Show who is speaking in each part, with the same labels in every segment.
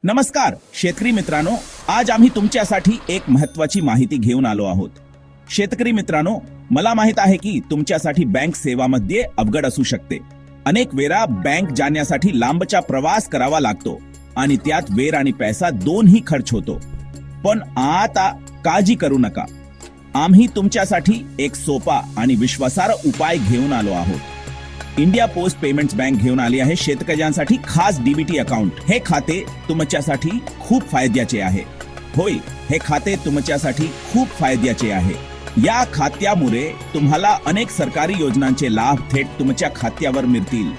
Speaker 1: नमस्कार शेतकरी मित्रांनो, आज आम्ही तुमच्यासाठी एक महत्त्वाची माहिती घेऊन आलो आहोत. शेतकरी मित्रांनो, मला माहित आहे की तुमच्यासाठी बँक सेवामध्ये अवघड असू शकते. अनेक वेळा बँक जाण्यासाठी लांबचा प्रवास करावा लागतो आणि त्यात वेळ आणि पैसा दोन्ही खर्च होतो. पण आता काळजी करू नका, आम्ही तुमच्यासाठी एक सोपा आणि विश्वासार्ह उपाय घेऊन आलो आहोत. इंडिया पोस्ट पेमेंट्स बँक घेऊन आली आहे शेतकऱ्यांसाठी खास डीबीटी अकाउंट. हे खाते तुमच्यासाठी खूप फायद्याचे आहे. होय, हे खाते तुमच्यासाठी खूप फायद्याचे आहे. या खात्यामुळे तुम्हाला अनेक सरकारी योजनांचे लाभ थेट तुमच्या खात्यावर मिळतील.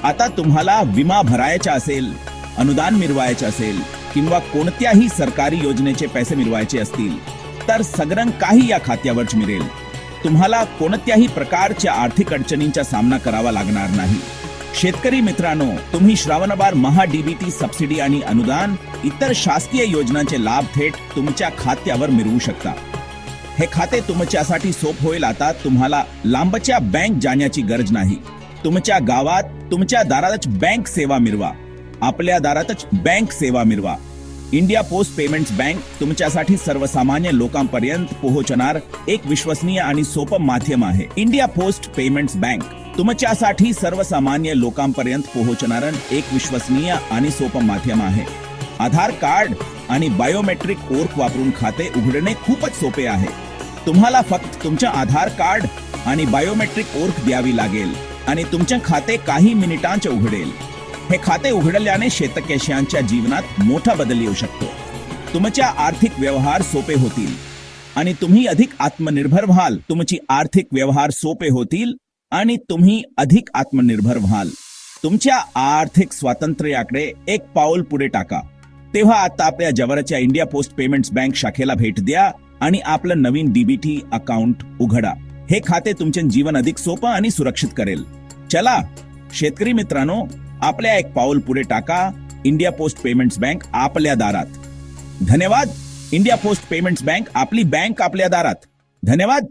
Speaker 1: आता तुम्हाला विमा भरायचा असेल, अनुदान मिळवायचे असेल किंवा कोणत्याही सरकारी योजनेचे पैसे मिळवायचे असतील तर सगळं काही या खात्यावरच मिळेल. तुम्हाला कोणत्याही प्रकारच्या आर्थिक अडचणींचा सामना करावा लागणार नाही. शेतकरी मित्रांनो, तुम्ही श्रावणबार महा डीबीटी सबसिडी आणि अनुदान इतर शासकीय योजनांचे लाभ थेट तुमच्या खात्यावर मिळवू शकता. हे खाते तुमच्यासाठी सोप होईल. आता तुम्हाला लांबच्या बँक जाण्याची गरज नाही. तुमच्या गावात तुमच्या दारातच बँक सेवा मिळवा. आपल्या दारातच बँक सेवा मिळवा. इंडिया पोस्ट पेमेंट्स बँक तुमच्यासाठी सर्वसामान्य लोकांपर्यंत पोहोचणार एक विश्वसनीय आणि सोपं माध्यम आहे. इंडिया पोस्ट पेमेंट्स बँक तुमच्यासाठी सर्वसामान्य लोकांपर्यंत पोहोचणार एक विश्वसनीय आणि सोपं माध्यम आहे. आधार कार्ड आणि बायोमेट्रिक ओळख वापरून खाते उघडणे खूपच सोपे आहे. तुम्हाला फक्त तुमचे आधार कार्ड आणि बायोमेट्रिक ओळख द्यावी लागेल आणि तुमचे खाते काही मिनिटांचे उघडेल. हे खाते उघडल्याने शेतकऱ्यांच्या जीवनात मोठा बदल येऊ शकतो. तुमच्या आर्थिक व्यवहार सोपे होतील आणि तुम्ही अधिक आत्मनिर्भर व्हाल. तुमची आर्थिक व्यवहार सोपे होतील आणि तुम्ही अधिक आत्मनिर्भर व्हाल. तुमच्या आर्थिक स्वातंत्र्याकडे एक पाऊल पुढे टाका. तेव्हा आता आपल्या जवळच्या इंडिया पोस्ट पेमेंट्स बँक शाखेला भेट द्या आणि आपलं नवीन डीबीटी अकाउंट उघडा. हे खाते तुमचे जीवन अधिक सोपं आणि सुरक्षित करेल. चला शेतकरी मित्रांनो, आपल्या एक पाऊल पुढे टाका. इंडिया पोस्ट पेमेंट्स बँक आपल्या दारात. धन्यवाद. इंडिया पोस्ट पेमेंट्स बँक, आपली बँक आपल्या दारात. धन्यवाद.